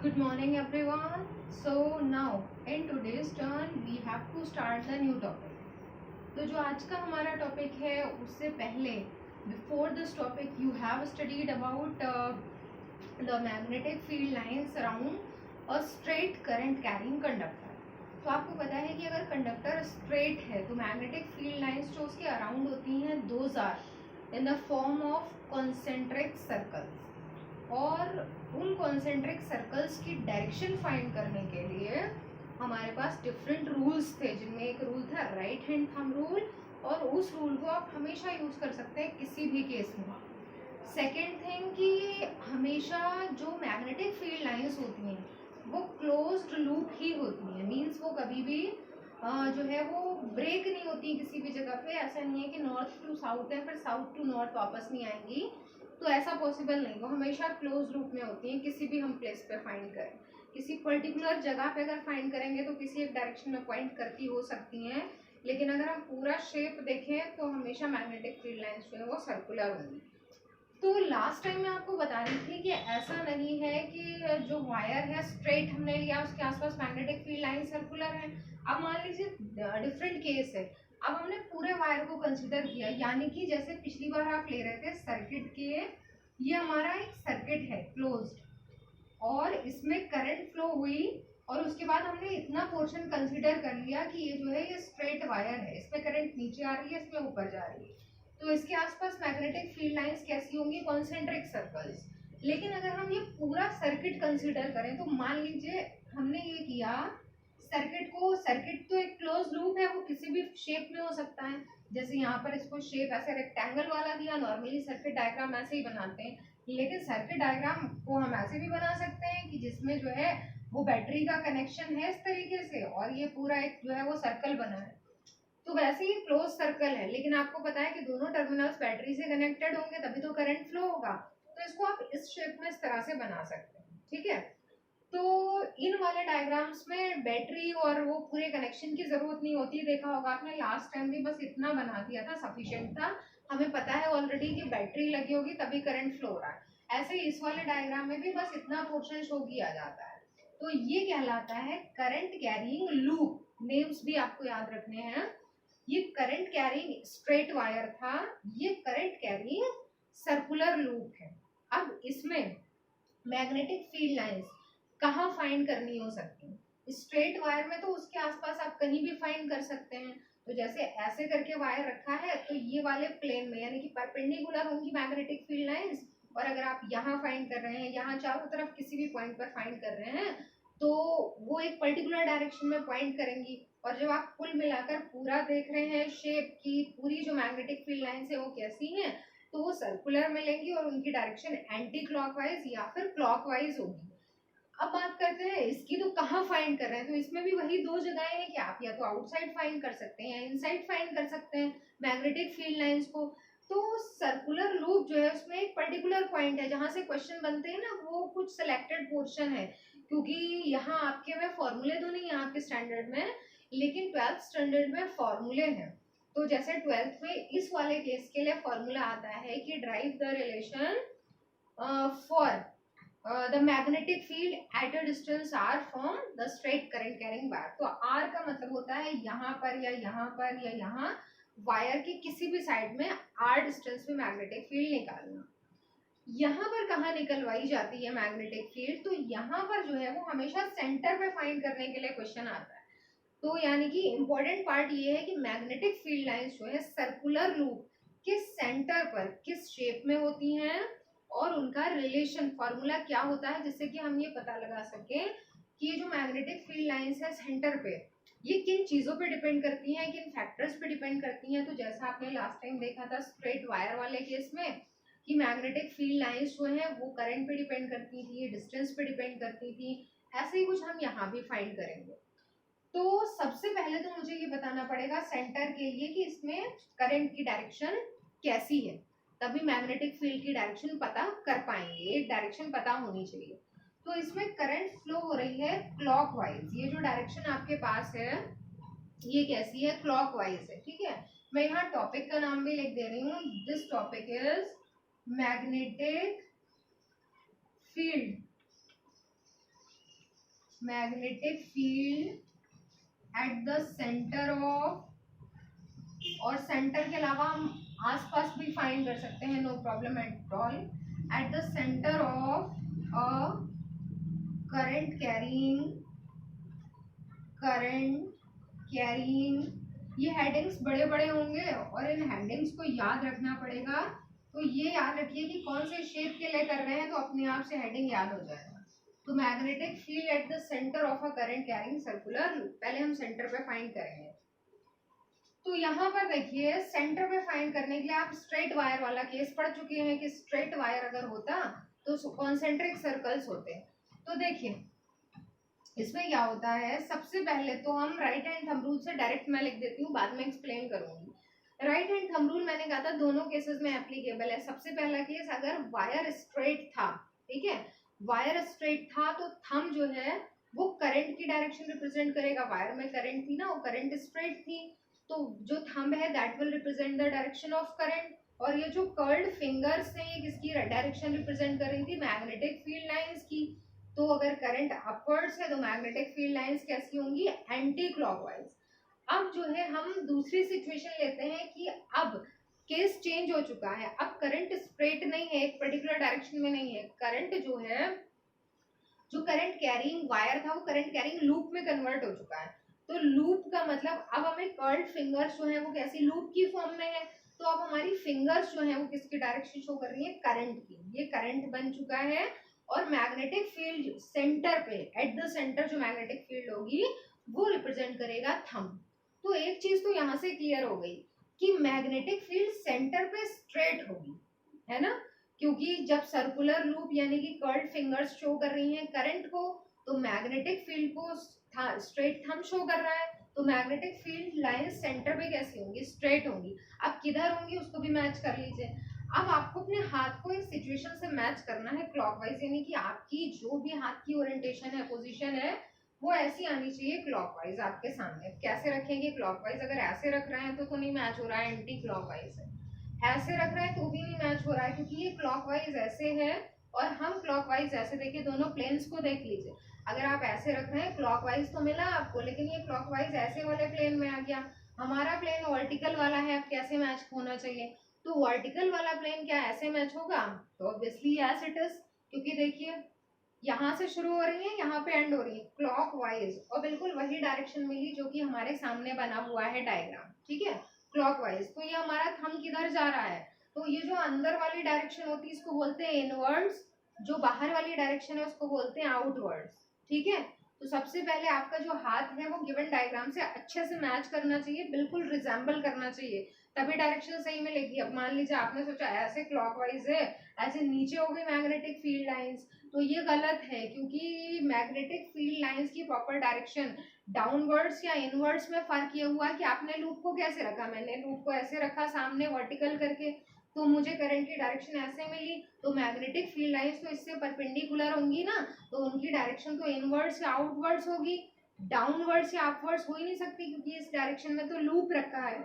Good morning everyone. So now in today's turn we have to start the new topic. तो जो आज का हमारा टॉपिक है उससे पहले before this topic you have studied about the magnetic field lines around a straight current carrying conductor. तो आपको पता है कि अगर कंडक्टर स्ट्रेट है तो मैग्नेटिक फील्ड लाइंस जो उसके अराउंड होती हैं those are in the form of concentric circles. और उन कॉन्सेंट्रिक सर्कल्स की डायरेक्शन फाइंड करने के लिए हमारे पास डिफरेंट रूल्स थे, जिनमें एक रूल था राइट हैंड थंब रूल, और उस रूल को आप हमेशा यूज कर सकते हैं किसी भी केस में. सेकेंड थिंग कि हमेशा जो मैग्नेटिक फील्ड लाइंस होती हैं वो क्लोज्ड लूप ही होती हैं. मीन्स वो कभी भी जो है वो ब्रेक नहीं होती किसी भी जगह पे. ऐसा नहीं है कि नॉर्थ टू साउथ है फिर साउथ टू नॉर्थ वापस नहीं आएंगी, तो ऐसा पॉसिबल नहीं. वो हमेशा क्लोज लूप में होती हैं. किसी भी हम प्लेस पे फाइंड करें, किसी पर्टिकुलर जगह पे अगर फाइंड करेंगे तो किसी एक डायरेक्शन में पॉइंट करती हो सकती हैं, लेकिन अगर हम पूरा शेप देखें तो हमेशा मैग्नेटिक फील्ड लाइंस जो है वो सर्कुलर होंगी. तो लास्ट टाइम मैं आपको बता रही थी कि ऐसा नहीं है कि जो वायर है स्ट्रेट हमने लिया उसके आसपास मैग्नेटिक फील्ड लाइन सर्कुलर है. अब मान लीजिए डिफरेंट केस है. अब हमने पूरे वायर को कंसीडर किया, यानी कि जैसे पिछली बार आप ले रहे थे सर्किट के, ये हमारा एक सर्किट है क्लोज्ड और इसमें करंट फ्लो हुई, और उसके बाद हमने इतना पोर्शन कंसीडर कर लिया कि ये जो है ये स्ट्रेट वायर है, इसमें करंट नीचे आ रही है इसमें ऊपर जा रही है, तो इसके आसपास मैग्नेटिक फील्ड लाइंस कैसी होंगी, कॉन्सेंट्रिक सर्कल्स. लेकिन अगर हम ये पूरा सर्किट कंसीडर करें तो मान लीजिए हमने ये किया सर्किट तो एक क्लोज लूप है, वो किसी भी शेप में हो सकता है. जैसे यहाँ पर इसको शेप ऐसे रेक्टेंगल वाला दिया, नॉर्मली सर्किट डायग्राम ऐसे ही बनाते हैं, लेकिन सर्किट डायग्राम को हम ऐसे भी बना सकते हैं कि जिसमें जो है वो बैटरी का कनेक्शन है इस तरीके से और ये पूरा एक जो है वो सर्कल बना है, तो वैसे ही क्लोज सर्कल है. लेकिन आपको पता है कि दोनों टर्मिनल्स बैटरी से कनेक्टेड होंगे तभी तो करंट फ्लो होगा, तो इसको आप इस शेप में इस तरह से बना सकते हैं. ठीक है, तो इन वाले डायग्राम्स में बैटरी और वो पूरे कनेक्शन की जरूरत नहीं होती. देखा होगा आपने लास्ट टाइम भी, बस इतना बना दिया था सफिशिएंट था. हमें पता है ऑलरेडी कि बैटरी लगी होगी तभी करंट फ्लो हो रहा है. ऐसे ही इस वाले डायग्राम में भी बस इतना पोर्शन शो किया जाता है. तो ये कहलाता है करंट कैरिंग लूप. नेम्स भी आपको याद रखने हैं. ये करंट कैरिंग स्ट्रेट वायर था, ये करंट कैरिंग सर्कुलर लूप है. अब इसमें मैग्नेटिक फील्ड लाइंस कहाँ फाइंड करनी हो सकती है. स्ट्रेट वायर में तो उसके आसपास आप कहीं भी फाइंड कर सकते हैं. तो जैसे ऐसे करके वायर रखा है तो ये वाले प्लेन में यानी कि परपेंडिकुलर होंगी मैग्नेटिक फील्ड लाइंस, और अगर आप यहाँ फाइंड कर रहे हैं, यहाँ चारों तरफ किसी भी पॉइंट पर फाइंड कर रहे हैं, तो वो एक पर्टिकुलर डायरेक्शन में पॉइंट करेंगी. और जब आप कुल मिलाकर पूरा देख रहे हैं शेप की पूरी जो मैग्नेटिक फील्ड लाइंस है वो कैसी हैं, तो वो सर्कुलर मिलेंगी और उनकी डायरेक्शन एंटी क्लॉकवाइज या फिर क्लॉकवाइज होगी. अब बात करते हैं इसकी, तो कहाँ फाइंड कर रहे हैं, तो इसमें भी वही दो जगहें हैं कि आप या तो आउटसाइड फाइंड कर सकते हैं या इनसाइड फाइंड कर सकते हैं मैग्नेटिक फील्ड लाइंस को. तो सर्कुलर लूप जो है उसमें एक पर्टिकुलर पॉइंट है जहां से क्वेश्चन बनते हैं ना, वो कुछ सिलेक्टेड पोर्शन है. क्योंकि यहाँ आपके में फॉर्मूले तो नहीं है आपके स्टैंडर्ड में, लेकिन 12th स्टैंडर्ड में फॉर्मूले हैं. तो जैसे 12th में इस वाले केस के लिए फॉर्मूला आता है कि drive the relation for the magnetic field at a distance r from the straight current carrying wire. तो r का मतलब होता है यहाँ पर या यहाँ पर या यहाँ वायर की किसी भी साइड में r डिस्टेंस में मैग्नेटिक फील्ड निकालना. यहाँ पर कहाँ निकलवाई जाती है मैग्नेटिक फील्ड, तो यहाँ पर जो है वो हमेशा सेंटर पे फाइंड करने के लिए क्वेश्चन आता है. तो यानी कि इम्पोर्टेंट पार्ट ये है कि मैग्नेटिक फील्ड लाइंस जो है सर्कुलर लूप के सेंटर पर किस शेप में होती हैं और उनका रिलेशन फॉर्मूला क्या होता है, जिससे कि हम ये पता लगा सकें कि ये जो मैग्नेटिक फील्ड लाइंस है सेंटर पे ये किन चीज़ों पे डिपेंड करती हैं, किन फैक्टर्स पे डिपेंड करती हैं. तो जैसा आपने लास्ट टाइम देखा था स्ट्रेट वायर वाले केस में कि मैग्नेटिक फील्ड लाइंस जो है वो करंट पे डिपेंड करती थी, डिस्टेंस पे डिपेंड करती थी. ऐसे ही कुछ हम यहाँ भी फाइंड करेंगे. तो सबसे पहले तो मुझे ये बताना पड़ेगा सेंटर के लिए कि इसमें करंट की डायरेक्शन कैसी है, तभी मैग्नेटिक फील्ड की डायरेक्शन पता कर पाएंगे. एक डायरेक्शन पता होनी चाहिए. तो इसमें करंट फ्लो हो रही है क्लॉकवाइज. ये जो डायरेक्शन आपके पास है ये कैसी है, क्लॉकवाइज है. ठीक है, मैं यहाँ टॉपिक का नाम भी लिख दे रही हूँ. This topic is magnetic field magnetic field at the centre of, और सेंटर के अलावा हम आसपास भी फाइंड कर सकते हैं, no problem at all, at the centre of a current carrying. ये हेडिंग्स बड़े बड़े होंगे और इन हेडिंग्स को याद रखना पड़ेगा। तो ये याद रखिए कि कौन से शेप के लिए कर रहे हैं, तो अपने आप से हेडिंग याद हो जाएगा। तो magnetic field at the centre of a current carrying circular loop, पहले हम सेंटर पे फाइंड करेंगे। तो यहाँ पर देखिए सेंटर पे फाइंड करने के लिए आप स्ट्रेट वायर वाला केस पढ़ चुके हैं कि स्ट्रेट वायर अगर होता तो कॉन्सेंट्रिक सर्कल्स होते। तो देखिए इसमें क्या होता है, सबसे पहले तो हम राइट हैंड थंब रूल से डायरेक्ट मैं लिख देती हूँ, बाद में एक्सप्लेन करूंगी। राइट हैंड थंब रूल मैंने कहा था दोनों केसेस में एप्लीकेबल है। सबसे पहला केस, अगर वायर स्ट्रेट था, ठीक है, वायर स्ट्रेट था तो थंब जो है वो करंट की डायरेक्शन रिप्रेजेंट करेगा। वायर में करंट थी ना, वो करंट स्ट्रेट थी, तो जो थंब है that will represent the direction of current. और ये जो कर्ल्ड फिंगर्स हैं ये किसकी डायरेक्शन रिप्रेजेंट कर रही थी, मैग्नेटिक फील्ड लाइंस की। तो अगर करंट अपवर्ड्स है तो मैग्नेटिक फील्ड लाइंस कैसी होंगी, एंटी क्लॉकवाइज। अब जो है हम दूसरी सिचुएशन लेते हैं कि अब केस चेंज हो चुका है, अब करंट स्ट्रेट नहीं है, एक पर्टिकुलर डायरेक्शन में नहीं है, करंट जो है, जो करंट कैरिंग वायर था वो करंट कैरिंग लूप में कन्वर्ट हो चुका है। तो लूप का मतलब अब हमें कर्ल्ड फिंगर्स जो है वो कैसी लूप की फॉर्म में है। तो अब हमारी फिंगर्स जो है वो किसकी डायरेक्शन शो कर रही है, करंट की। ये करंट बन चुका है और मैग्नेटिक फील्ड सेंटर पे, एट द सेंटर जो मैग्नेटिक फील्ड होगी वो रिप्रेजेंट करेगा थंब। तो एक चीज तो यहाँ से क्लियर हो गई कि मैग्नेटिक फील्ड सेंटर पे स्ट्रेट होगी, है ना, क्योंकि जब सर्कुलर लूप यानी कि कर्ल्ड फिंगर्स शो कर रही हैं करंट को, तो मैग्नेटिक फील्ड को स्ट्रेट थंब शो कर रहा है, तो मैग्नेटिक फील्ड लाइन सेंटर पे कैसी होंगी, स्ट्रेट होंगी। अब किधर होंगी उसको भी मैच कर लीजिए। अब आपको अपने हाथ को इस सिचुएशन से मैच करना है क्लॉकवाइज, यानी कि आपकी जो भी हाथ की ओरिएंटेशन है, पोजीशन है, वो ऐसी आनी चाहिए क्लॉकवाइज आपके सामने। कैसे रखेंगे क्लॉकवाइज, अगर ऐसे रख रहे हैं तो नहीं मैच हो रहा है, एंटी क्लॉकवाइज है। ऐसे रख रहे हैं तो भी नहीं मैच हो रहा है, क्योंकि ये क्लॉकवाइज ऐसे है और हम क्लॉकवाइज ऐसे। देखिए दोनों प्लेन्स को देख लीजिए, अगर आप ऐसे रख रहे हैं क्लॉकवाइज तो मिला आपको, लेकिन ये क्लॉकवाइज ऐसे वाले प्लेन में आ गया। हमारा प्लेन वर्टिकल वाला है, अब कैसे मैच होना चाहिए, तो वर्टिकल वाला प्लेन क्या ऐसे मैच होगा, तो ऑब्वियसली एज इट इज, क्योंकि देखिए यहाँ से शुरू हो रही है, यहाँ पे एंड हो रही है क्लॉकवाइज, और बिल्कुल वही डायरेक्शन मिली जो कि हमारे सामने बना हुआ है डायग्राम, ठीक है, क्लॉकवाइज। तो ये हमारा थंब किधर जा रहा है, तो ये जो अंदर वाली डायरेक्शन होती है इसको बोलते हैं इनवर्ड्स, जो बाहर वाली डायरेक्शन है उसको बोलते हैं आउटवर्ड्स, ठीक है। तो सबसे पहले आपका जो हाथ है वो गिवन डायग्राम से अच्छे से मैच करना चाहिए, बिल्कुल रिजेंबल करना चाहिए, तभी डायरेक्शन सही मिलेगी। अब मान लीजिए आपने सोचा ऐसे क्लॉकवाइज है, ऐसे नीचे हो गई मैग्नेटिक फील्ड लाइंस, तो ये गलत है, क्योंकि मैग्नेटिक फील्ड लाइंस की प्रॉपर डायरेक्शन डाउनवर्ड्स या इनवर्ड्स में फर्क ये हुआ कि आपने लूप को कैसे रखा, मैंने लूप को ऐसे रखा सामने वर्टिकल करके, तो मुझे करंट की डायरेक्शन ऐसे मिली, तो मैग्नेटिक फील्ड लाइंस तो इससे परपेंडिकुलर होंगी ना, तो उनकी डायरेक्शन तो इनवर्ड्स या आउटवर्ड्स होगी, डाउनवर्ड्स या अपवर्ड्स हो ही नहीं सकती, क्योंकि इस डायरेक्शन में तो लूप रखा है।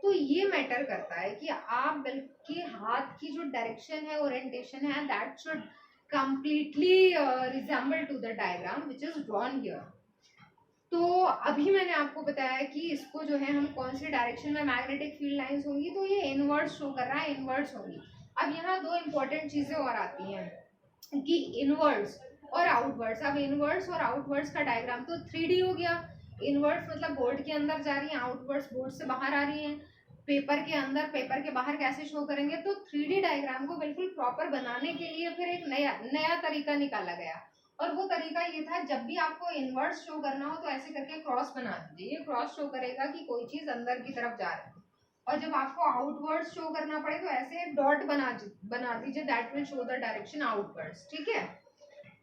तो ये मैटर करता है कि आप बल्कि हाथ की जो डायरेक्शन है, ओरिएंटेशन है, that should completely resemble to the diagram which is drawn here। तो अभी मैंने आपको बताया कि इसको जो है हम कौन सी डायरेक्शन में मैग्नेटिक फील्ड लाइंस होंगी, तो ये इनवर्स शो कर रहा है, इनवर्स होंगी। अब यहाँ दो इंपॉर्टेंट चीजें और आती हैं कि इनवर्स और आउटवर्ड्स। अब इनवर्स और आउटवर्ड्स का डायग्राम तो 3D हो गया, इनवर्स मतलब बोर्ड के अंदर जा रही है, आउटवर्ड्स बोर्ड से बाहर आ रही है, पेपर के अंदर पेपर के बाहर कैसे शो करेंगे। तो 3D डायग्राम को बिल्कुल प्रॉपर बनाने के लिए फिर एक नया तरीका निकाला गया, और वो तरीका ये था, जब भी आपको इनवर्स शो करना हो तो ऐसे करके क्रॉस बना दीजिए, ये क्रॉस शो करेगा कि कोई चीज अंदर की तरफ जा रही है, और जब आपको आउटवर्ड्स शो करना पड़े तो ऐसे डॉट बना दीजिए, that will show the direction outwards, ठीक है।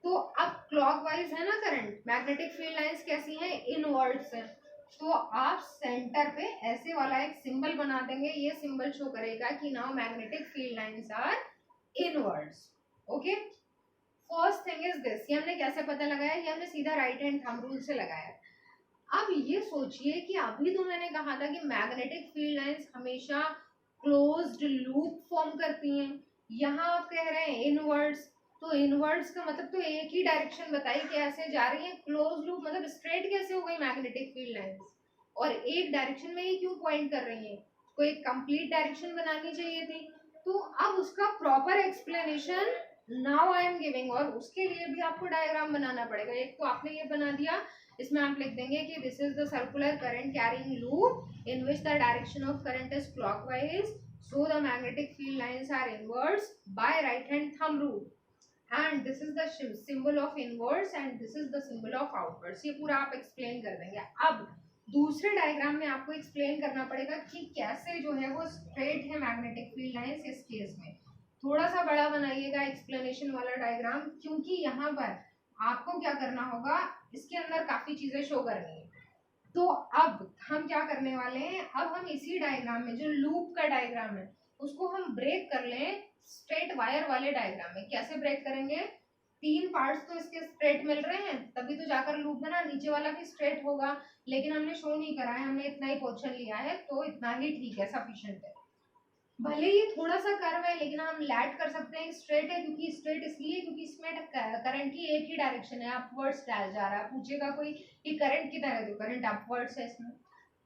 तो अब क्लॉकवाइज है ना करंट, मैग्नेटिक फील्ड लाइंस कैसी हैं, इनवर्ड्स हैं, तो आप सेंटर पे ऐसे वाला एक सिंबल बना देंगे, ये सिंबल शो करेगा कि now magnetic field lines are inwards, okay. First thing is this, ये हमने कैसे पता लगाया, ये हमने सीधा राइट हैंड थंब रूल से लगाया। अब ये सोचिए कि अभी तो मैंने कहा था कि मैग्नेटिक फील्ड लाइंस हमेशा क्लोज्ड लूप फॉर्म करती हैं, यहाँ आप कह रहे हैं इनवर्ड्स, तो इनवर्ड्स का मतलब तो एक ही डायरेक्शन बताई कि ऐसे जा रही है, क्लोज लूप मतलब स्ट्रेट कैसे हो गई मैग्नेटिक फील्ड लाइंस, और एक डायरेक्शन में ही क्यों पॉइंट कर रही है, कोई कंप्लीट डायरेक्शन बनानी चाहिए थी। तो अब उसका proper explanation now I am giving, और उसके लिए भी आपको डायग्राम बनाना पड़ेगा। एक तो आपने ये बना दिया, इसमें आप लिख देंगे कि this is the circular current carrying loop in which the direction of current is clockwise, so the magnetic field lines are inverse by right hand thumb rule, and this is the symbol of inverse and this is the symbol of outwards। ये पूरा आप explain कर देंगे। अब दूसरे diagram में आपको explain करना पड़ेगा कि कैसे जो है वो स्ट्रेट है मैग्नेटिक फील्ड लाइंस। इस केस में थोड़ा सा बड़ा बनाइएगा एक्सप्लेनेशन वाला डायग्राम, क्योंकि यहाँ पर आपको क्या करना होगा, इसके अंदर काफी चीजें शो करनी है। तो अब हम क्या करने वाले हैं, अब हम इसी डायग्राम में जो लूप का डायग्राम है उसको हम ब्रेक कर लें स्ट्रेट वायर वाले डायग्राम में। कैसे ब्रेक करेंगे, तीन पार्ट्स तो इसके स्ट्रेट मिल रहे हैं तभी तो जाकर लूप बना, नीचे वाला भी स्ट्रेट होगा, लेकिन हमने शो नहीं करा है, हमने इतना ही पोर्शन लिया है, तो इतना ही ठीक है, सफिशिएंट है। भले ये थोड़ा सा कर्व है लेकिन हम लैट कर सकते हैं स्ट्रेट है, क्योंकि स्ट्रेट इसलिए क्योंकि इसमें करंट की एक ही डायरेक्शन है, अपवर्ड्स जा रहा है। पूछेगा कोई कि करंट किधर है, तो करंट अपवर्ड्स है इसमें।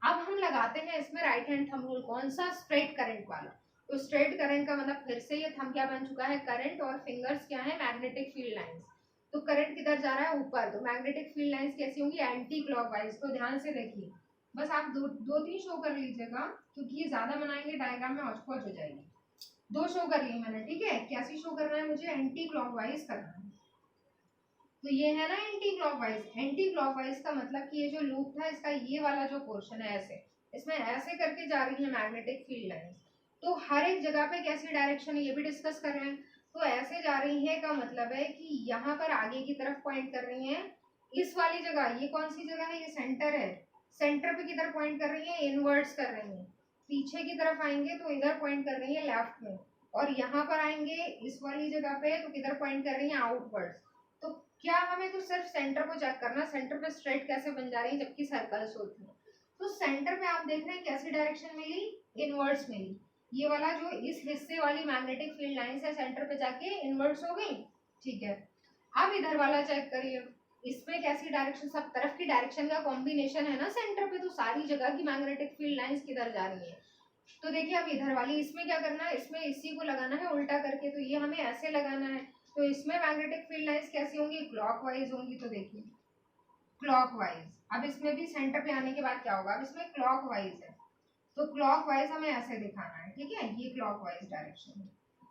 अब हम लगाते हैं इसमें राइट हैंड थंब रूल, कौन सा, स्ट्रेट करंट वाला। तो स्ट्रेट करंट का मतलब फिर से ये थंब क्या बन चुका है, करंट, और फिंगर्स क्या है, मैग्नेटिक फील्ड लाइंस। तो करंट किधर जा रहा है, ऊपर, तो मैग्नेटिक फील्ड लाइंस कैसी होंगी, एंटी क्लॉकवाइज। तो ध्यान से देखिए, बस आप दो तीन शो कर लीजिएगा, क्योंकि ये ज्यादा बनाएंगे डायग्राम में हौच पौच हो जाएगी। दो शो कर ली मैंने, ठीक है। कैसी शो करना है मुझे, एंटी क्लॉकवाइज करना है। तो ये है ना एंटी क्लॉकवाइज। एंटी क्लॉकवाइज का मतलब कि ये जो लूप था इसका ये वाला जो पोर्शन है ऐसे, इसमें ऐसे करके जा रही है मैग्नेटिक फील्ड लाइंस। तो हर एक जगह पे कैसी डायरेक्शन है ये भी डिस्कस कर रहे हैं। तो ऐसे जा रही है का मतलब है कि यहाँ पर आगे की तरफ पॉइंट कर रही है। इस वाली जगह, ये कौन सी जगह है, ये सेंटर है, सेंटर पे किधर पॉइंट कर रही है, इनवर्ड्स कर रही है। पीछे की तरफ आएंगे तो इधर पॉइंट कर रही है लेफ्ट में, और यहाँ पर आएंगे इस वाली जगह पे तो किधर पॉइंट कर रही है, आउटवर्ड्स। तो क्या हमें तो सिर्फ सेंटर को चेक करना, सेंटर पे स्ट्रेट कैसे बन जा रही है जबकि सर्कल्स होती है। तो सेंटर पे आप देख रहे हैं कैसी डायरेक्शन मिली, इनवर्ड्स मिली। ये वाला जो इस हिस्से वाली मैग्नेटिक फील्ड लाइंस है सेंटर पे जाके इनवर्ड्स हो गई, ठीक है। अब इधर वाला चेक करिए, इसमें कैसी डायरेक्शन, सब तरफ की डायरेक्शन का कॉम्बिनेशन है ना सेंटर पे, तो सारी जगह की मैग्नेटिक फील्ड लाइंस किधर जा रही है। तो देखिए अब इधर वाली, इसमें क्या करना है, इसमें इसी को लगाना है उल्टा करके, तो ये हमें ऐसे लगाना है। तो इसमें मैग्नेटिक फील्ड लाइंस कैसी होंगी, क्लॉकवाइज होंगी। तो देखिए क्लॉकवाइज, अब इसमें भी सेंटर पे आने के बाद क्या होगा, अब इसमें क्लॉकवाइज है तो क्लॉकवाइज हमें ऐसे दिखाना है, ठीक है, ये क्लॉकवाइज डायरेक्शन है।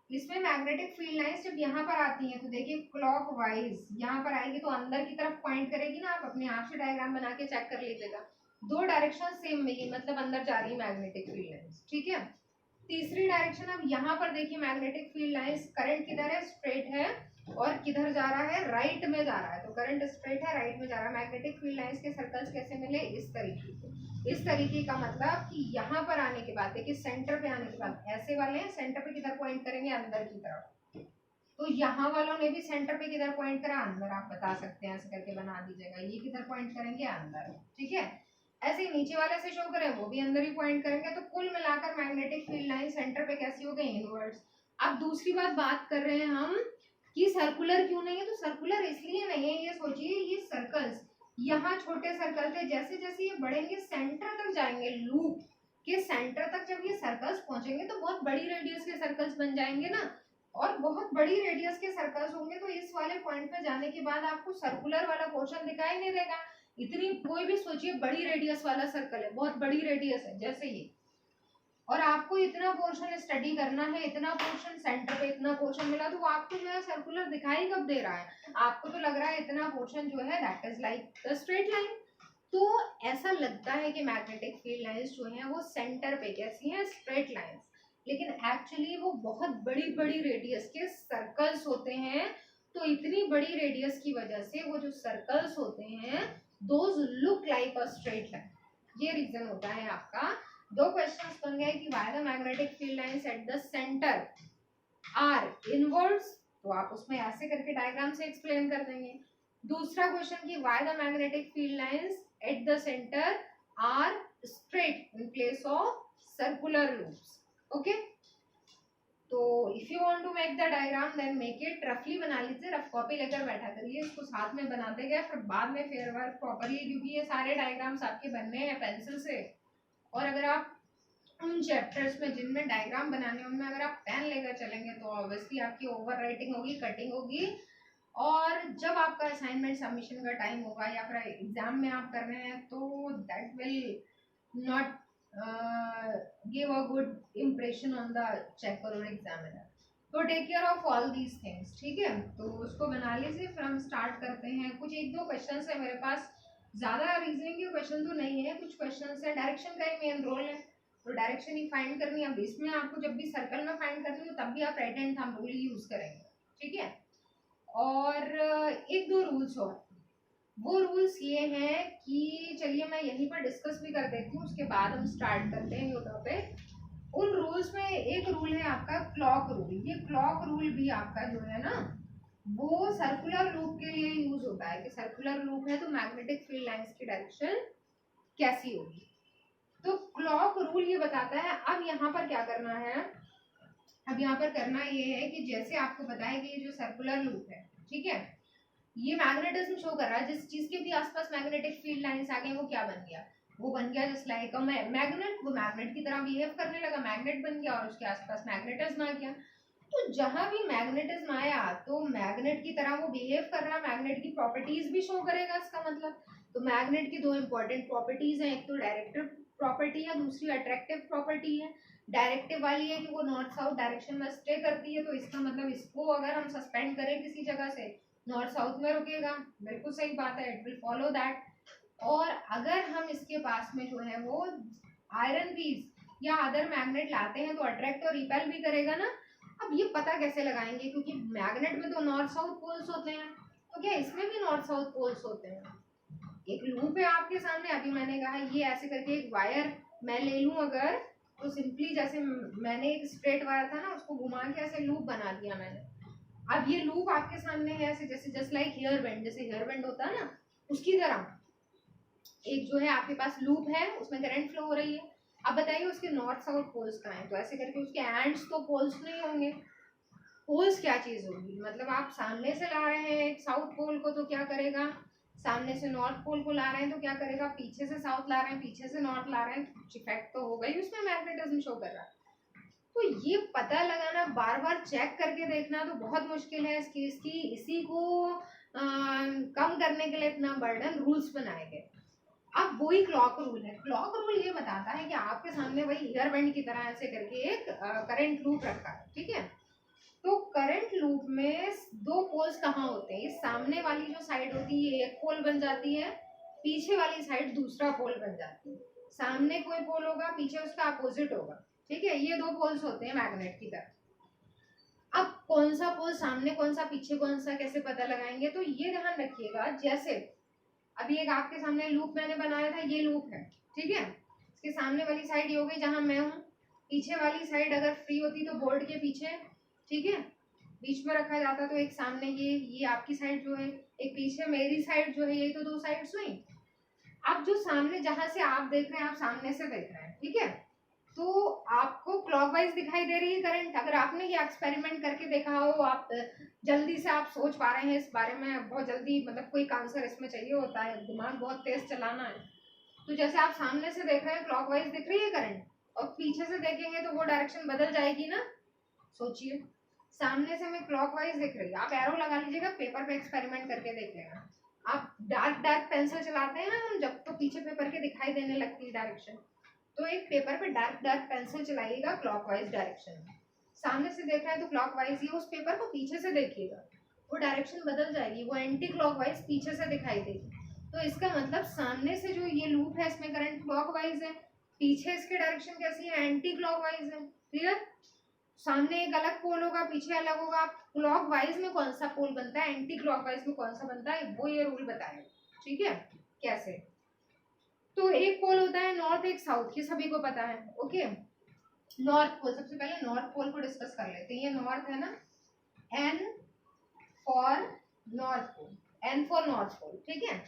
इसमें मैग्नेटिक फील्ड लाइंस जब यहाँ पर आती हैं तो देखिए क्लॉकवाइज यहाँ पर आएगी तो अंदर की तरफ पॉइंट करेगी ना, आप अपने आप से डायग्राम बना के चेक कर लीजिएगा। दो डायरेक्शन सेम मिली, मतलब अंदर जा रही है मैग्नेटिक फील्ड लाइंस, ठीक है। तीसरी डायरेक्शन, अब यहाँ पर देखिए मैग्नेटिक फील्ड लाइंस, करंट किधर है, स्ट्रेट है, और किधर जा रहा है, राइट में जा रहा है। तो करंट स्ट्रेट है, राइट में जा रहा है। मैग्नेटिक फील्ड लाइंस के सर्कल्स कैसे मिले, इस तरीके से। इस तरीके का मतलब कि यहाँ पर आने के बाद देखिए सेंटर पे आने के बाद ऐसे वाले हैं, सेंटर पे किधर पॉइंट करेंगे, अंदर की तरफ। तो यहाँ वालों ने भी सेंटर पे किधर पॉइंट करा, अंदर। आप बता सकते हैं, ऐसे करके बना दीजिएगा, ये किधर पॉइंट करेंगे, अंदर, ठीक है। ऐसे नीचे वाले से शो करें, वो भी अंदर ही पॉइंट करेंगे। तो कुल मिलाकर मैग्नेटिक फील्ड लाइन सेंटर पे कैसी हो गई, इनवर्ड्स। अब दूसरी बात कर रहे हैं हम कि सर्कुलर क्यों नहीं है, तो सर्कुलर इसलिए नहीं है, ये सोचिए ये सर्कल्स यहाँ छोटे सर्कल थे, जैसे जैसे ये बढ़ेंगे सेंटर तक जाएंगे, लूप के सेंटर तक जब ये सर्कल्स पहुंचेंगे तो बहुत बड़ी रेडियस के सर्कल्स बन जाएंगे ना, और बहुत बड़ी रेडियस के सर्कल्स होंगे। तो इस वाले पॉइंट पे जाने के बाद आपको सर्कुलर वाला पोर्शन दिखाई नहीं देगा। इतनी, कोई भी सोचिए बड़ी रेडियस वाला सर्कल है, बहुत बड़ी रेडियस है जैसे ये, और आपको इतना पोर्शन स्टडी करना है, इतना पोर्शन सेंटर पे इतना पोर्शन मिला, तो आपको जो है सर्कुलर दिखाई कब दे रहा है, आपको तो लग रहा है इतना पोर्शन जो है that is like the straight line. तो ऐसा लगता है कि मैग्नेटिक फील्ड लाइंस जो है वो सेंटर पे कैसी हैं, स्ट्रेट लाइंस, लेकिन एक्चुअली वो बहुत बड़ी बड़ी रेडियस के सर्कल्स होते हैं। तो इतनी बड़ी रेडियस की वजह से वो जो सर्कल्स होते हैं those look like a straight line, ये रीजन होता है आपका। दो क्वेश्चंस बन गए कि why the magnetic field lines at the centre are inwards, तो आप उसमें ऐसे करके डायग्राम से एक्सप्लेन कर देंगे। दूसरा क्वेश्चन कि why the magnetic field lines at the centre are straight in place of circular loops, okay. तो if you want to make the diagram then make it रफली बना लीजिए, रफ कॉपी लेकर बैठा करिए, इसको साथ में बनाते गए, फिर बाद में फेयर वर्क प्रॉपरली, क्योंकि ये सारे डायग्राम्स आपके बनने हैं पेंसिल से। और अगर आप उन चैप्टर्स में जिनमें डायग्राम बनाने उनमें अगर आप पेन लेकर चलेंगे तो ऑब्वियसली आपकी ओवर राइटिंग होगी, कटिंग होगी, और जब आपका असाइनमेंट सबमिशन का टाइम होगा या फिर एग्जाम में आप कर रहे हैं तो that will not give a good impression on the checker or examiner. तो take care of all these things, ठीक है। तो उसको बना लीजिए, फिर हम स्टार्ट करते हैं। कुछ एक दो क्वेश्चन है मेरे पास, ज़्यादा रीजनिंग के क्वेश्चन तो नहीं है, कुछ क्वेश्चन है, डायरेक्शन का ही मेन रोल है, तो डायरेक्शन ही फाइंड करनी है। अब इसमें आपको जब भी सर्कल में फाइंड करनी हो तब भी आप राइट हैंड थंब रूल ही यूज़ करेंगे, ठीक है। और एक दो रूल्स और, वो रूल्स ये हैं कि चलिए मैं यहीं पर डिस्कस भी कर देती हूँ, उसके बाद हम स्टार्ट करते हैं यूट्यूब पे। उन रूल्स में एक रूल है आपका क्लॉक रूल। ये क्लॉक रूल भी आपका जो है ना वो सर्कुलर लूप के लिए यूज होता है, कि सर्कुलर लूप है तो मैग्नेटिक फील्ड लाइंस की डायरेक्शन कैसी होगी। तो क्लॉक रूल ये बताता है। अब यहाँ पर क्या करना है, अब यहाँ पर करना ये है कि जैसे आपको बताया कि ये जो सर्कुलर लूप है, ठीक है, ये मैग्नेटिज्म शो कर रहा है, जिस चीज के भी आसपास मैग्नेटिक फील्ड लाइंस आ गए वो क्या बन गया, वो बन गया जस्ट लाइक अ मैग्नेट, वो मैग्नेट की तरह बिहेव करने लगा, मैग्नेट बन गया और उसके आसपास मैग्नेटिज्म आ गया। तो जहां भी मैग्नेटिज्म आया तो मैग्नेट की तरह वो बिहेव कर रहा है, मैग्नेट की प्रॉपर्टीज भी शो करेगा इसका मतलब। तो मैग्नेट की दो इंपॉर्टेंट प्रॉपर्टीज हैं, एक तो डायरेक्टिव प्रॉपर्टी है, दूसरी अट्रैक्टिव प्रॉपर्टी है। डायरेक्टिव वाली है कि वो नॉर्थ साउथ डायरेक्शन में स्टे करती है, तो इसका मतलब इसको अगर हम सस्पेंड करें किसी जगह से नॉर्थ साउथ में रुकेगा, बिल्कुल सही बात है, इट विल फॉलो दैट। और अगर हम इसके पास में जो है वो आयरन पीस या अदर मैग्नेट लाते हैं तो अट्रैक्ट और रिपेल भी करेगा ना। अब ये पता कैसे लगाएंगे, क्योंकि मैग्नेट में तो नॉर्थ साउथ पोल्स होते हैं, तो क्या इसमें भी नॉर्थ साउथ पोल्स होते हैं। एक लूप है आपके सामने, अभी मैंने कहा ये ऐसे करके एक वायर मैं ले लूं अगर, तो सिंपली जैसे मैंने एक स्ट्रेट वायर था ना उसको घुमा के ऐसे लूप बना दिया मैंने। अब ये लूप आपके सामने है ऐसे, जैसे जस्ट लाइक हेयर बैंड, जैसे हेयर बैंड होता है ना उसकी तरह एक जो है आपके पास लूप है, उसमें करंट फ्लो हो रही है। अब बताइए उसके नॉर्थ साउथ पोल्स कहाँ हैं, तो ऐसे करके उसके एंड्स तो पोल्स नहीं होंगे। पोल्स क्या चीज होगी, मतलब आप सामने से ला रहे हैं एक साउथ पोल को तो क्या करेगा, सामने से नॉर्थ पोल को ला रहे हैं तो क्या करेगा, पीछे से साउथ ला रहे हैं, पीछे से नॉर्थ ला रहे हैं, कुछ इफेक्ट तो होगा ही, उसमें मैग्नेटिज्म शो कर रहा है। तो ये पता लगाना, बार बार चेक करके देखना तो बहुत मुश्किल है इसकी इसी को कम करने के लिए इतना बर्डन रूल्स बनाए गए। अब वही क्लॉक रूल है। क्लॉक रूल ये बताता है कि आपके सामने वही हेयर बैंड की तरह ऐसे करके एक करंट लूप रखा है, ठीक है। तो करंट लूप में दो पोल्स कहाँ होते हैं, सामने वाली जो साइड होती है एक पोल बन जाती है, पीछे वाली साइड दूसरा पोल बन जाती है। सामने कोई पोल होगा, पीछे उसका अपोजिट होगा, ठीक है। ये दो पोल्स होते हैं मैग्नेट की तरह। अब कौन सा पोल सामने, कौन सा पीछे, कौन सा कैसे पता लगाएंगे, तो ये ध्यान रखिएगा। जैसे अभी एक आपके सामने लूप मैंने बनाया था, ये लूप है, ठीक है। इसके सामने वाली साइड ये हो गई जहां मैं हूँ, पीछे वाली साइड अगर फ्री होती तो बोर्ड के पीछे, ठीक है, बीच में रखा जाता, तो एक सामने ये आपकी साइड जो है, एक पीछे मेरी साइड जो है, ये तो दो साइड्स हुई। अब जो सामने जहां से आप देख रहे हैं, आप सामने से देख रहे हैं, ठीक है, तो आपको क्लॉकवाइज दिखाई दे रही है करंट। अगर आपने ये एक्सपेरिमेंट करके देखा हो, आप जल्दी से आप सोच पा रहे हैं इस बारे में, बहुत जल्दी मतलब कोई आंसर इसमें चाहिए होता है, दिमाग बहुत तेज चलाना है, तो जैसे आप सामने से देख रहे हैं क्लॉकवाइज दिख रही है करंट, और पीछे से देखेंगे तो वो डायरेक्शन बदल जाएगी ना। सोचिए, सामने से हमें क्लॉकवाइज दिख रही है, आप एरो लगा लीजिएगा, पेपर पे एक्सपेरिमेंट करके देख लेना। आप डार्क डार्क पेंसिल चलाते हैं ना जब, तो पीछे पेपर के दिखाई देने लगती है डायरेक्शन, तो एक पेपर पे डार्क डार्क पेंसिल चलाइएगा क्लॉकवाइज डायरेक्शन में। सामने से देख रहे हैं तो क्लॉकवाइज ही, उस पेपर को पीछे से देखिएगा, वो डायरेक्शन बदल जाएगी, वो एंटी क्लॉकवाइज पीछे से दिखाई देगी। तो इसका मतलब सामने से जो ये लूप है इसमें करंट क्लॉकवाइज है, पीछे इसकी डायरेक्शन कैसी है, एंटी क्लॉकवाइज है। क्लियर, सामने एक अलग पोल होगा, पीछे अलग होगा। क्लॉकवाइज में कौन सा पोल बनता है, एंटी क्लॉकवाइज में कौन सा बनता है, वो ये रूल बताएगा, ठीक है। कैसे, तो एक पोल होता है नॉर्थ, एक साउथ, ये सभी को पता है, ओके। नॉर्थ पोल, सबसे पहले नॉर्थ पोल को डिस्कस कर लेते हैं। ये नॉर्थ है ना, N for north pole, N for north pole, ठीक है।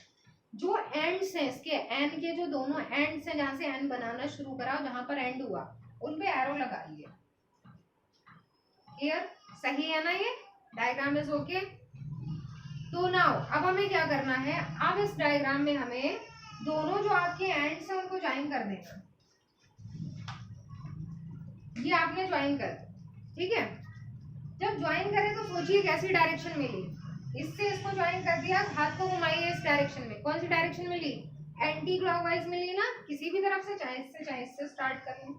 जो एंड्स हैं इसके, एन के जो दोनों एंड्स हैं, जहां से एन बनाना शुरू करा, जहां पर एंड हुआ, उन पे एरो लगाइए। क्लियर, सही है ना ये डायग्राम इज ओके। तो नाउ अब हमें क्या करना है, अब इस डायग्राम में हमें दोनों जो आपके एंड्स हैं उनको ज्वाइन कर देना। ये आपने ज्वाइन कर, ठीक है। जब ज्वाइन करें तो सोचिए कैसी डायरेक्शन मिली, इससे इसको ज्वाइन कर दिया, हाथ को घुमाइए इस डायरेक्शन में, कौन सी डायरेक्शन मिली, एंटी क्लॉकवाइज मिली ना, किसी भी तरफ से, चाहे इससे स्टार्ट कर लें।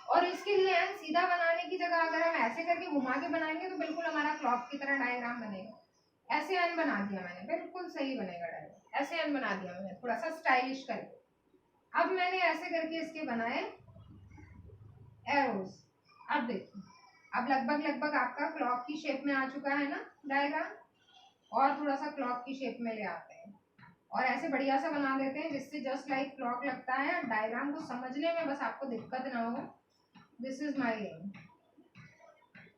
और इसके लिए एन सीधा बनाने की जगह अगर हम ऐसे करके घुमा के बनाएंगे तो बिल्कुल हमारा क्लॉक की तरह डायग्राम बनेगा। ऐसे एन बना दिया मैंने, बिल्कुल सही बनेगा डायग्राम, ऐसे एन बना दिया मैंने थोड़ा सा स्टाइलिश करके। अब मैंने ऐसे करके इसके बनाए एरोज। अब देखो, अब लगभग आपका क्लॉक की शेप में आ चुका है ना डायग्राम, और थोड़ा सा क्लॉक की शेप में ले आते हैं और ऐसे बढ़िया सा बना देते हैं जिससे जस्ट लाइक क्लॉक लगता है। डायग्राम को समझने में बस आपको दिक्कत ना हो। दिस इज माई एम,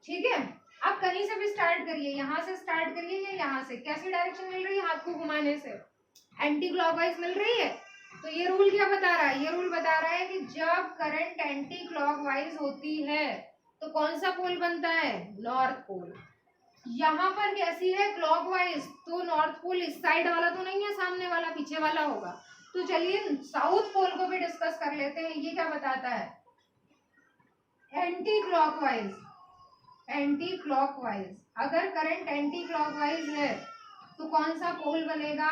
ठीक है। अब कहीं से भी स्टार्ट करिए, यहाँ से स्टार्ट करिए या यहाँ से, कैसी डायरेक्शन मिल रही है हाथ को घुमाने से, एंटी क्लॉकवाइज मिल रही है। तो ये रूल क्या बता रहा है, ये रूल बता रहा है कि जब करंट एंटी क्लॉकवाइज होती है तो कौन सा पोल बनता है, नॉर्थ पोल। यहाँ पर कैसी है, क्लॉकवाइज, तो नॉर्थ पोल इस साइड वाला तो नहीं है, सामने वाला पीछे वाला होगा। तो चलिए साउथ पोल को भी डिस्कस कर लेते हैं। ये क्या बताता है, एंटी क्लॉकवाइज, एंटी क्लॉकवाइज, अगर करंट एंटी क्लॉकवाइज है तो कौन सा पोल बनेगा,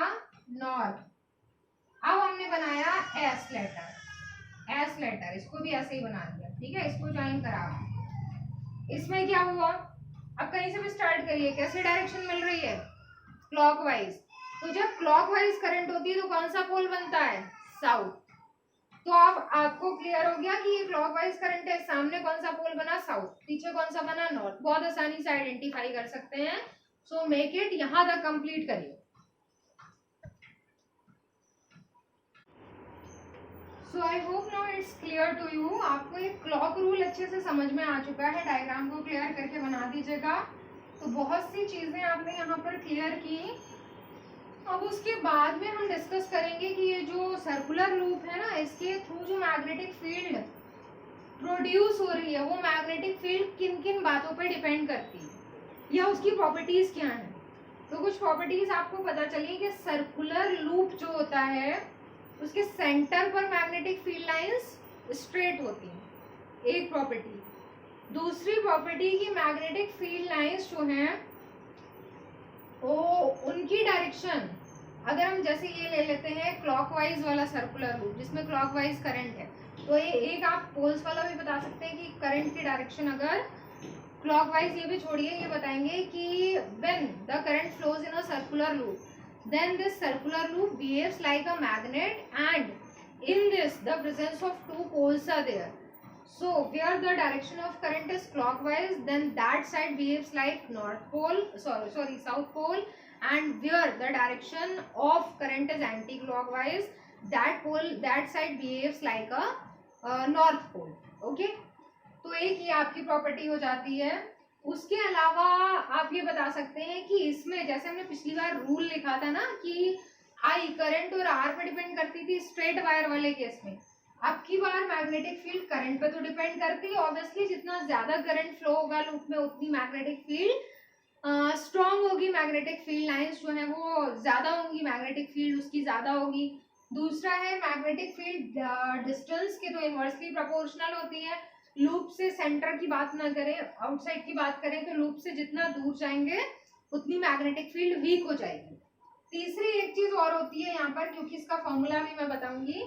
नॉर्थ। अब हमने बनाया एस लेटर, एस लेटर, इसको भी ऐसे ही बना दिया, ठीक है, इसको ज्वाइन करा। इसमें क्या हुआ, अब कहीं से भी स्टार्ट करिए, कैसी डायरेक्शन मिल रही है, क्लॉकवाइज। तो जब क्लॉकवाइज करंट होती है तो कौन सा पोल बनता है, साउथ। तो अब आपको क्लियर हो गया कि ये क्लॉकवाइज करंट है, सामने कौन सा पोल बना, साउथ, पीछे कौन सा बना, नॉर्थ। बहुत आसानी से आइडेंटिफाई कर सकते हैं। सो मेक इट, यहां तक कंप्लीट करिए। So I hope now it's clear to you. आपको एक क्लॉक रूल अच्छे से समझ में आ चुका है, डायग्राम को क्लियर करके बना दीजिएगा। तो बहुत सी चीजें आपने यहाँ पर क्लियर की। अब उसके बाद में हम डिस्कस करेंगे कि ये जो सर्कुलर लूप है ना, इसके थ्रू जो मैग्नेटिक फील्ड प्रोड्यूस हो रही है, वो मैग्नेटिक फील्ड किन किन बातों पर डिपेंड करती है या उसकी प्रॉपर्टीज क्या हैं। तो कुछ प्रॉपर्टीज आपको पता चली कि सर्कुलर लूप जो होता है उसके सेंटर पर मैग्नेटिक फील्ड लाइंस स्ट्रेट होती हैं, एक प्रॉपर्टी। दूसरी प्रॉपर्टी की मैग्नेटिक फील्ड लाइंस जो हैं वो उनकी डायरेक्शन, अगर हम जैसे ये ले लेते हैं क्लॉकवाइज वाला सर्कुलर लूप जिसमें क्लॉकवाइज करंट है, तो ये एक आप पोल्स वाला भी बता सकते हैं कि करंट की डायरेक्शन अगर क्लॉकवाइज, ये भी छोड़िए, ये बताएंगे कि when the current flows in a circular loop then this circular loop behaves like a magnet and in this the presence of two poles are there. So where the direction of current is clockwise, then that side behaves like north pole, sorry south pole, and where the direction of current is anti-clockwise, that side behaves like a north pole. Okay, तो एक ये आपकी property हो जाती है। उसके अलावा आप ये बता सकते हैं कि इसमें जैसे हमने पिछली बार रूल लिखा था ना कि आई करंट और आर पे डिपेंड करती थी स्ट्रेट वायर वाले केस में, अब की बार मैग्नेटिक फील्ड करंट पे तो डिपेंड करती है। ऑब्वियसली जितना ज्यादा करंट फ्लो होगा लूप में उतनी मैग्नेटिक फील्ड स्ट्रॉन्ग होगी, मैग्नेटिक फील्ड लाइंस जो है वो ज्यादा होंगी, मैग्नेटिक फील्ड उसकी ज्यादा होगी। दूसरा है मैग्नेटिक फील्ड डिस्टेंस के तो इनवर्सली प्रोपोर्शनल होती है। लूप से सेंटर की बात ना करें, आउटसाइड की बात करें तो लूप से जितना दूर जाएंगे उतनी मैग्नेटिक फील्ड वीक हो जाएगी। तीसरी एक चीज और होती है यहाँ पर, क्योंकि इसका फॉर्मूला भी मैं बताऊंगी,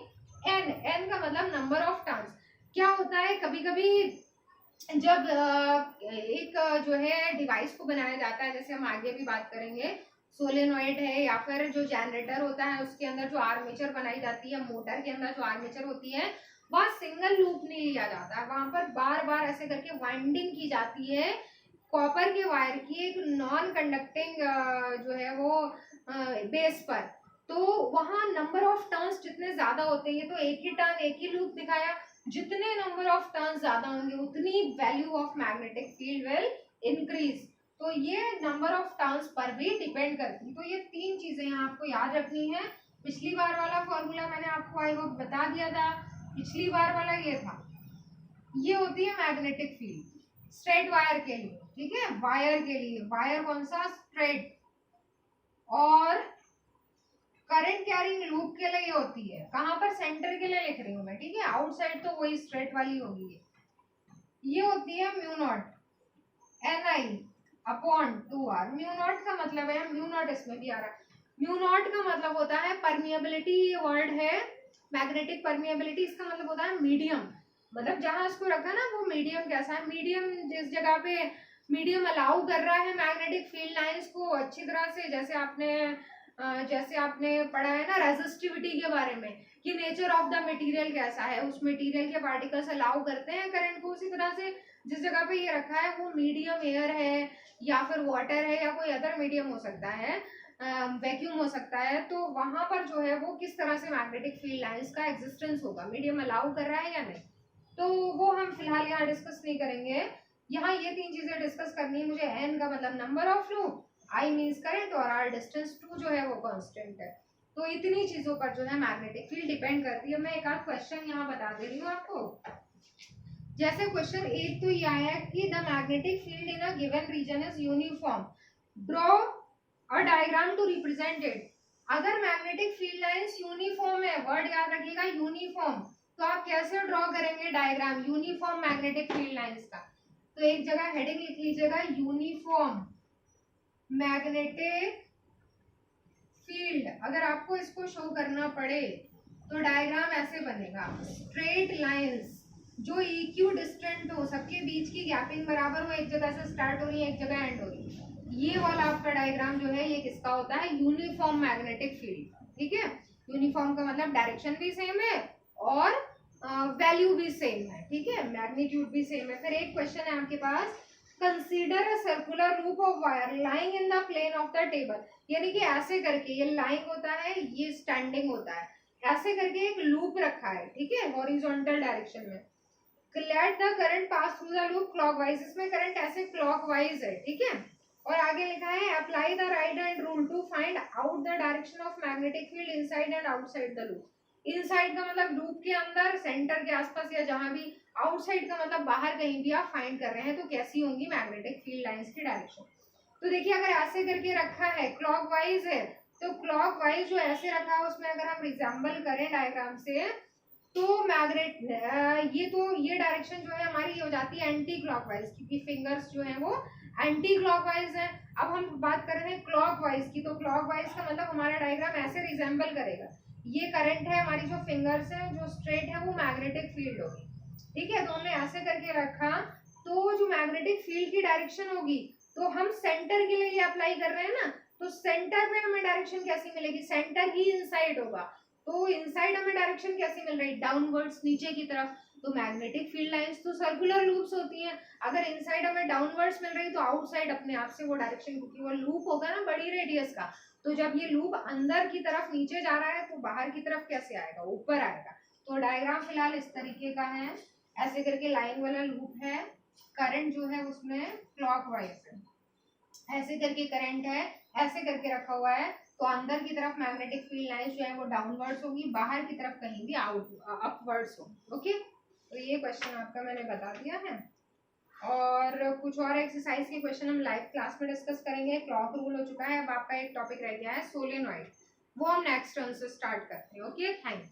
एन, एन का मतलब नंबर ऑफ टर्न्स। क्या होता है, कभी कभी जब एक जो है डिवाइस को बनाया जाता है, जैसे हम आगे भी बात करेंगे, सोलेनॉइड है या फिर जो जनरेटर होता है उसके अंदर जो आर्मेचर बनाई जाती है, मोटर के अंदर जो आर्मेचर होती है, वहाँ सिंगल लूप नहीं लिया जाता, वहां पर बार बार ऐसे करके वाइंडिंग की जाती है कॉपर के वायर की एक नॉन कंडक्टिंग जो है वो बेस पर। तो वहाँ नंबर ऑफ टर्न्स जितने ज्यादा होते हैं, तो एक ही टर्न एक ही लूप दिखाया, जितने नंबर ऑफ टर्न्स ज्यादा होंगे उतनी value of magnetic field will increase. तो ये नंबर ऑफ टर्न्स पर भी डिपेंड करती है। तो ये तीन चीजें यहाँ आपको याद रखनी है। पिछली बार वाला फॉर्मूला मैंने आपको आई होप बता दिया था, पिछली बार वाला ये था, ये होती है मैग्नेटिक फील्ड स्ट्रेट वायर के लिए, ठीक है, वायर के लिए, वायर कौन सा, स्ट्रेट। और करंट कैरिंग लूप के लिए होती है, कहां पर, सेंटर के लिए लिख रही हूं मैं, ठीक है, आउटसाइड तो वही स्ट्रेट वाली होगी। ये होती है mu not an I upon 2r। Mu naught का मतलब है, म्यू नॉट इसमें भी आ रहा है, म्यू नॉट का मतलब होता है परमिएबिलिटी, ये वर्ड है मैग्नेटिक परमिएबिलिटी, इसका मतलब होता है मीडियम, मतलब जहां इसको रखा ना वो मीडियम कैसा है, मीडियम जिस जगह पे मीडियम अलाउ कर रहा है मैग्नेटिक फील्ड लाइंस को अच्छी तरह से, जैसे आपने पढ़ा है ना रेजिस्टिविटी के बारे में कि नेचर ऑफ द मटेरियल कैसा है, उस मटेरियल के पार्टिकल्स अलाउ करते हैं करंट को, उसी तरह से जिस जगह पे ये रखा है वो मीडियम एयर है या फिर वाटर है या कोई अदर मीडियम हो सकता है, वैक्यूम हो सकता है, तो वहां पर जो है वो किस तरह से मैग्नेटिक फील्ड लाइंस का एग्जिस्टेंस होगा, मीडियम अलाउ कर रहा है या नहीं, तो वो हम फिलहाल यहाँ डिस्कस नहीं करेंगे। यहाँ ये तीन चीजें डिस्कस करनी है मुझे, एन का मतलब number of loop, I means current, और आर डिस्टेंस टू जो है वो कांस्टेंट है। तो इतनी चीजों पर जो है मैग्नेटिक फील्ड डिपेंड करती है। मैं एक आध क्वेश्चन यहाँ बता दे रही हूँ आपको। जैसे क्वेश्चन 8 तो ये आया कि the magnetic field in a given region is uniform, draw a diagram to represent it. अगर मैग्नेटिक फील्ड लाइंस यूनिफॉर्म है, वर्ड याद रखिएगा यूनिफॉर्म, तो आप कैसे ड्रॉ करेंगे diagram uniform magnetic field lines का। तो एक जगह हेडिंग लिख लीजिएगा, यूनिफॉर्म मैग्नेटिक फील्ड। अगर आपको इसको शो करना पड़े तो डायग्राम ऐसे बनेगा, स्ट्रेट लाइंस जो इक्यू डिस्टेंट हो, सबके बीच की गैपिंग बराबर हो, एक जगह से स्टार्ट हो रही है एक जगह एंड हो रही है, ये वाला आपका डायग्राम जो है ये किसका होता है, यूनिफॉर्म मैग्नेटिक फील्ड। ठीक है, यूनिफॉर्म का मतलब डायरेक्शन भी सेम है और वैल्यू भी सेम है, ठीक है, मैग्नीट्यूड भी सेम है। फिर एक क्वेश्चन है आपके पास, consider a circular loop of wire lying in the plane of the table, यानी कि ऐसे करके, ये लाइंग होता है ये स्टैंडिंग होता है, ऐसे करके एक लूप रखा है, ठीक है, हॉरिजॉन्टल डायरेक्शन में। Let the current pass through the loop clockwise, इसमें करंट ऐसे क्लॉकवाइज है, ठीक है, और आगे लिखा है apply the right hand rule to find out the direction of magnetic field inside and outside the loop. Inside का मतलब लूप के अंदर, सेंटर के आसपास या जहां भी, आउटसाइड का मतलब बाहर कहीं भी आप फाइंड कर रहे हैं, तो कैसी होंगी मैग्नेटिक फील्ड लाइंस की डायरेक्शन। तो देखिए अगर ऐसे करके रखा है क्लॉकवाइज है, तो क्लॉकवाइज जो ऐसे रखा है उसमें अगर हम रिजेंबल करें डायग्राम से, तो मैग्नेट ये डायरेक्शन जो है हमारी ये हो जाती है एंटी क्लॉकवाइज, क्योंकि फिंगर्स जो है वो एंटी क्लॉकवाइज है। अब हम बात कर रहे हैं क्लॉकवाइज की, तो क्लॉकवाइज का मतलब हमारा डायग्राम ऐसे रिजेंबल करेगा, ये करंट है, हमारी जो फिंगर्स है जो स्ट्रेट है वो मैग्नेटिक फील्ड होगी, ठीक है, तो हमने ऐसे करके रखा, तो जो मैग्नेटिक फील्ड की डायरेक्शन होगी, तो हम सेंटर के लिए अप्लाई कर रहे हैं ना, तो सेंटर में हमें डायरेक्शन कैसी मिलेगी, सेंटर ही इनसाइड होगा, तो इनसाइड हमें डायरेक्शन कैसी मिल रही है, डाउनवर्ड्स, नीचे की तरफ। तो मैग्नेटिक फील्ड लाइंस तो सर्कुलर लूप्स होती हैं, अगर इनसाइड हमें डाउनवर्ड्स मिल रही तो आउटसाइड अपने आप से वो डायरेक्शन, क्योंकि वो लूप होगा ना बड़ी रेडियस का, तो जब ये लूप अंदर की तरफ नीचे जा रहा है तो बाहर की तरफ कैसे आएगा, ऊपर आएगा। तो डायग्राम फिलहाल इस तरीके का है, ऐसे करके लाइन वाला लूप है, करंट जो है उसमें क्लॉकवाइज है, ऐसे करके करंट है, ऐसे करके रखा हुआ है, तो अंदर की तरफ मैग्नेटिक फील्ड लाइंस जो है वो डाउनवर्ड्स होगी, बाहर की तरफ कहीं भी अपवर्ड्स होगी। ओके, तो ये क्वेश्चन आपका मैंने बता दिया है, और कुछ और एक्सरसाइज के क्वेश्चन हम लाइव क्लास में डिस्कस करेंगे। क्लॉक रूल हो चुका है, अब आपका एक टॉपिक रह गया है सोलेनॉइड, वो हम नेक्स्ट टर्न से स्टार्ट करते हैं। Okay, thank you.